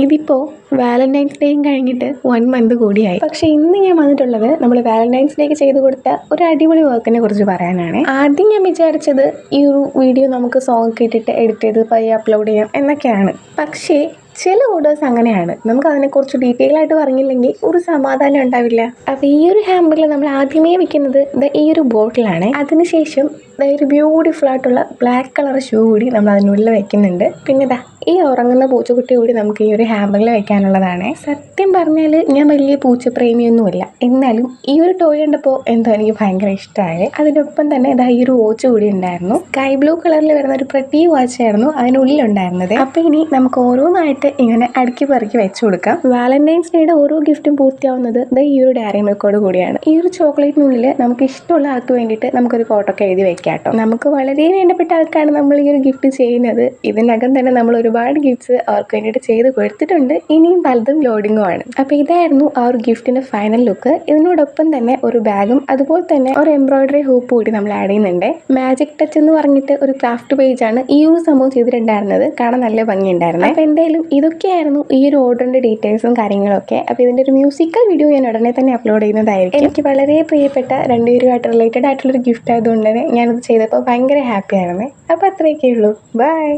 ഇതിപ്പോൾ വാലന്റൈൻസ് ഡേയും കഴിഞ്ഞിട്ട് 1 മന്ത് കൂടിയായി. പക്ഷേ ഇന്ന് ഞാൻ വന്നിട്ടുള്ളത് നമ്മൾ വാലന്റൈൻസ് ഡേക്ക് ചെയ്ത് കൊടുത്ത ഒരു അടിപൊളി വർക്കിനെ കുറിച്ച് പറയാനാണ്. ആദ്യം ഞാൻ വിചാരിച്ചത് ഈ ഒരു വീഡിയോ നമുക്ക് സോങ് ഇട്ടിട്ട് എഡിറ്റ് ചെയ്ത് പയ്യെ അപ്ലോഡ് ചെയ്യാം എന്നൊക്കെയാണ്. പക്ഷേ ചില ഓർഡേഴ്സ് അങ്ങനെയാണ്, നമുക്ക് അതിനെക്കുറിച്ച് ഡീറ്റെയിൽ ആയിട്ട് പറഞ്ഞില്ലെങ്കിൽ ഒരു സമാധാനം ഉണ്ടാവില്ല. അപ്പോൾ ഈ ഒരു ഹാമ്പറിൽ നമ്മൾ ആദ്യമേ വെക്കുന്നത് ഈ ഒരു ബോട്ടിലാണ്. അതിനുശേഷം ഒരു ബ്യൂട്ടിഫുൾ ആയിട്ടുള്ള ബ്ലാക്ക് കളർ ഷൂ കൂടി നമ്മൾ അതിനുള്ളിൽ വെക്കുന്നുണ്ട്. പിന്നെ ഈ ഉറങ്ങുന്ന പൂച്ചക്കുട്ടി കൂടി നമുക്ക് ഈ ഒരു ഹാമ്പറിൽ വെക്കാനുള്ളതാണ്. സത്യം പറഞ്ഞാൽ ഞാൻ വലിയ പൂച്ചപ്രേമിയൊന്നുമില്ല, എന്നാലും ഈ ഒരു ടോയ് കണ്ടപ്പോൾ എന്തോ എനിക്ക് ഭയങ്കര ഇഷ്ടമായി. അതിനൊപ്പം തന്നെ ഈ ഒരു വാച്ച് കൂടി ഉണ്ടായിരുന്നു. സ്കൈ ബ്ലൂ കളറിൽ വരുന്ന ഒരു പ്രത്യേക വാച്ചായിരുന്നു അതിനുള്ളിലുണ്ടായിരുന്നത്. അപ്പോൾ ഇനി നമുക്ക് ഓരോന്നായിട്ട് ഇങ്ങനെ അടുക്കി പെറുക്കി വെച്ചു കൊടുക്കാം. വാലന്റൈൻസ് ഡേയുടെ ഓരോ ഗിഫ്റ്റും പൂർത്തിയാവുന്നത് ഈ ഒരു ഡയറി മിൽക്കോട് കൂടിയാണ്. ഈ ഒരു ചോക്ലേറ്റിനുള്ളിൽ നമുക്ക് ഇഷ്ടമുള്ള ആൾക്ക് വേണ്ടിയിട്ട് നമുക്കൊരു ഫോട്ടോക്കെ എഴുതി വെക്കാം കേട്ടോ. നമുക്ക് വളരെ വേണ്ടപ്പെട്ട ആൾക്കാണ് നമ്മൾ ഈ ഒരു ഗിഫ്റ്റ് ചെയ്യുന്നത്. ഇതിനകം തന്നെ നമ്മൾ ഒരുപാട് ഗിഫ്റ്റ്സ് അവർക്ക് വേണ്ടിയിട്ട് ചെയ്ത് കൊടുത്തിട്ടുണ്ട്. ഇനിയും പലതും ലോഡിങ്ങും ആണ്. അപ്പോൾ ഇതായിരുന്നു ആ ഒരു ഗിഫ്റ്റിന്റെ ഫൈനൽ ലുക്ക്. ഇതിനോടൊപ്പം തന്നെ ഒരു ബാഗും അതുപോലെ തന്നെ ഒരു എംബ്രോയിഡറി ഹൂപ്പ് കൂടി നമ്മൾ ആഡ് ചെയ്യുന്നുണ്ട്. മാജിക് ടച്ച് എന്ന് പറഞ്ഞിട്ട് ഒരു ക്രാഫ്റ്റ് പേജാണ് ഈ ഒരു സംഭവം ചെയ്തിട്ടുണ്ടായിരുന്നത്. കാണാൻ നല്ല ഭംഗിയുണ്ടായിരുന്നു. അപ്പോൾ എന്തായാലും ഇതൊക്കെയായിരുന്നു ഈ ഒരു ഓർഡറിന്റെ ഡീറ്റെയിൽസും കാര്യങ്ങളൊക്കെ. അപ്പോൾ ഇതിന്റെ ഒരു മ്യൂസിക്കൽ വീഡിയോ ഞാൻ ഉടനെ തന്നെ അപ്ലോഡ് ചെയ്യുന്നതായിരിക്കും. എനിക്ക് വളരെ പ്രിയപ്പെട്ട രണ്ടുപേരുമായിട്ട് റിലേറ്റഡ് ആയിട്ടുള്ളൊരു ഗിഫ്റ്റ് ആയതുകൊണ്ട് തന്നെ ഞാനത് ചെയ്തപ്പോൾ ഭയങ്കര ഹാപ്പി ആയിരുന്നു. അപ്പോൾ അത്രയൊക്കെ ഉള്ളൂ. ബൈ.